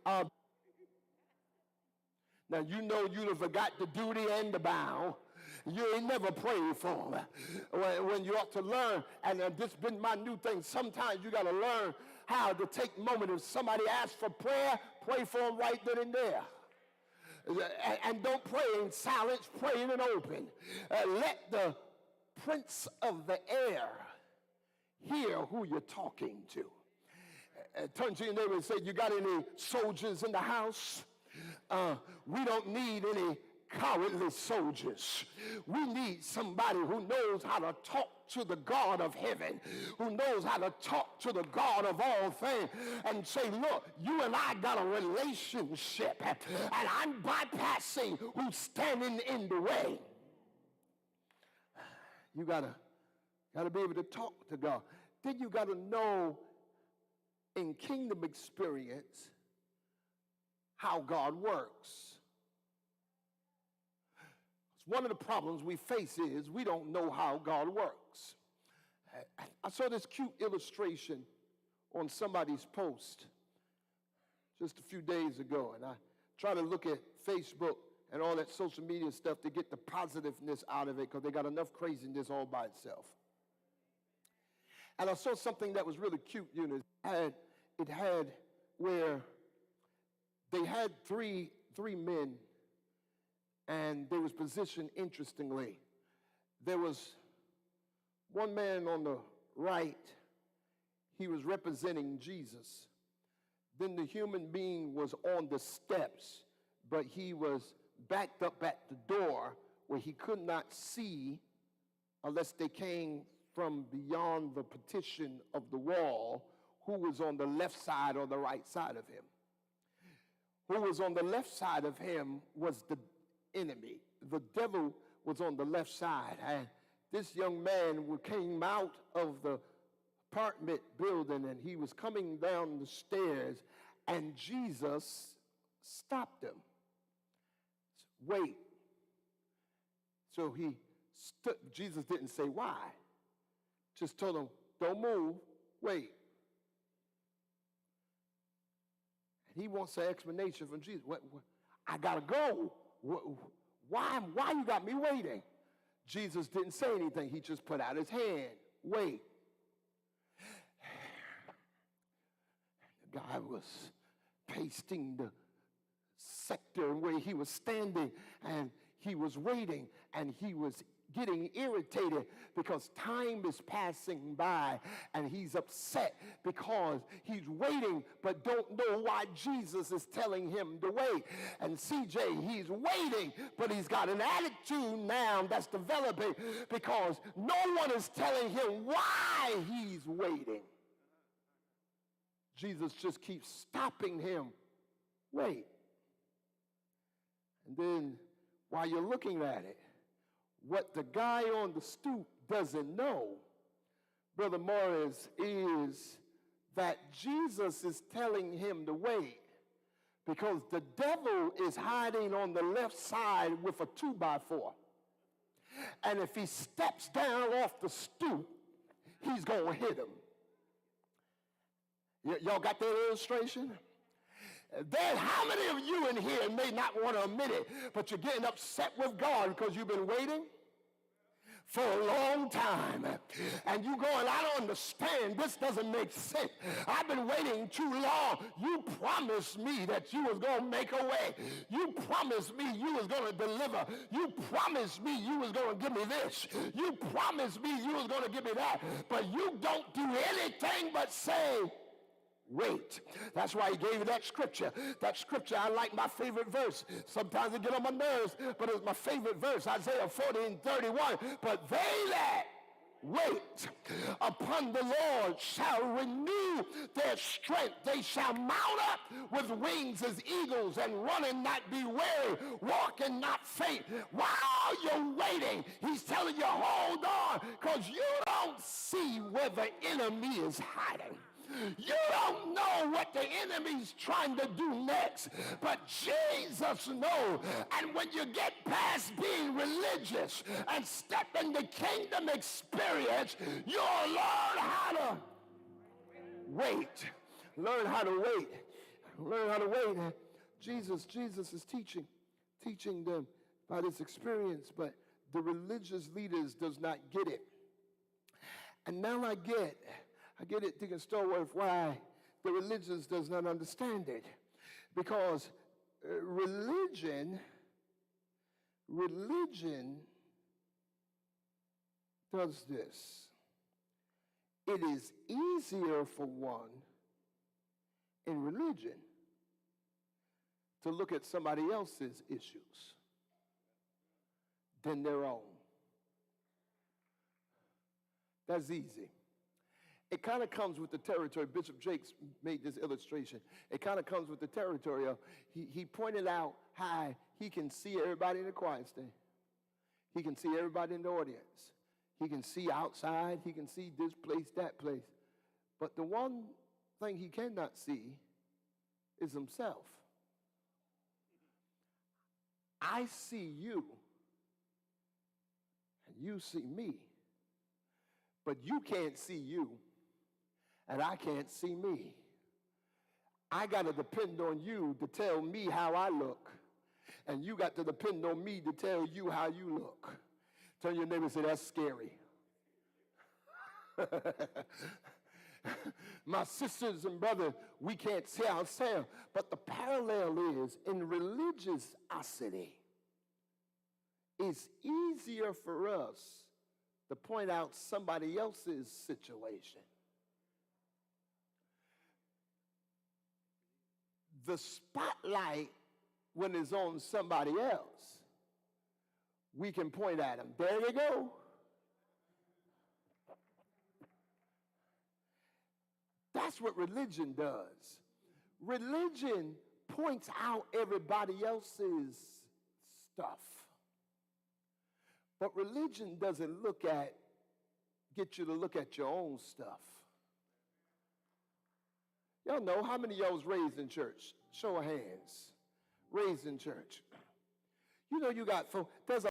Now, you know you done forgot the duty and the bow. You ain't never prayed for them. When you ought to learn, and this been my new thing, sometimes you got to learn how to take a moment. If somebody asks for prayer, pray for them right then and there. And don't pray in silence, pray in an open. Let the prince of the air hear who you're talking to. Turn to your neighbor and say, you got any soldiers in the house? We don't need any cowardly soldiers. We need somebody who knows how to talk to the God of heaven, who knows how to talk to the God of all things and say, look, you and I got a relationship, and I'm bypassing who's standing in the way. You gotta be able to talk to God. Then you gotta know in kingdom experience how God works. One of the problems we face is we don't know how God works. I saw this cute illustration on somebody's post just a few days ago, and I try to look at Facebook and all that social media stuff to get the positiveness out of it because they got enough craziness all by itself. And I saw something that was really cute, you know. It had where they had three men, and they was positioned interestingly. There was one man on the right. He was representing Jesus. Then the human being was on the steps, but he was backed up at the door where he could not see unless they came from beyond the partition of the wall, who was on the left side or the right side of him. Who was on the left side of him was the enemy. The devil was on the left side. And this young man came out of the apartment building, and he was coming down the stairs, and Jesus stopped him. Wait. So he stood. Jesus didn't say why. Just told him, don't move, wait. And he wants an explanation from Jesus. I gotta go. Why you got me waiting? Jesus didn't say anything. He just put out his hand. Wait. The guy was pasting the sector where he was standing, and he was waiting, and he was getting irritated because time is passing by, and he's upset because he's waiting but don't know why Jesus is telling him to wait. And CJ, he's waiting, but he's got an attitude now that's developing because no one is telling him why he's waiting. Jesus just keeps stopping him. Wait. And then while you're looking at it, what the guy on the stoop doesn't know, Brother Morris, is that Jesus is telling him to wait because the devil is hiding on the left side with a 2x4. And if he steps down off the stoop, he's going to hit him. Y'all got that illustration? Then how many of you in here may not want to admit it, but you're getting upset with God because you've been waiting for a long time, and you going, I don't understand, this doesn't make sense, I've been waiting too long. You promised me that you was going to make a way. You promised me you was going to deliver. You promised me you was going to give me this. You promised me you was going to give me that, but you don't do anything but say, wait. That's why he gave you that scripture. That scripture, I like my favorite verse. Sometimes it get on my nerves, but it's my favorite verse, Isaiah 40:31. But they that wait upon the Lord shall renew their strength. They shall mount up with wings as eagles, and run and not be weary, walk and not faint. While you're waiting, he's telling you, hold on, because you don't see where the enemy is hiding. You don't know what the enemy's trying to do next, but Jesus knows. And when you get past being religious and step into kingdom experience, you'll learn how to wait. Learn how to wait. Learn how to wait. Jesus is teaching them by this experience, but the religious leaders does not get it. And now I get it, Deacon Stallworth, why the religious does not understand it. Because religion does this. It is easier for one in religion to look at somebody else's issues than their own. That's easy. It kind of comes with the territory. Bishop Jakes made this illustration. It kind of comes with the territory of, he pointed out how he can see everybody in the choir stand. He can see everybody in the audience. He can see outside. He can see this place, that place. But the one thing he cannot see is himself. I see you, and you see me. But you can't see you, and I can't see me. I got to depend on you to tell me how I look, and you got to depend on me to tell you how you look. Tell your neighbor and say, that's scary. My sisters and brothers, we can't see ourselves, but the parallel is in religiosity. It's easier for us to point out somebody else's situation. The spotlight, when it's on somebody else, we can point at them. There you go. That's what religion does. Religion points out everybody else's stuff. But religion doesn't get you to look at your own stuff. Y'all know how many of y'all was raised in church? Show of hands. Raised in church. You know you got, there's a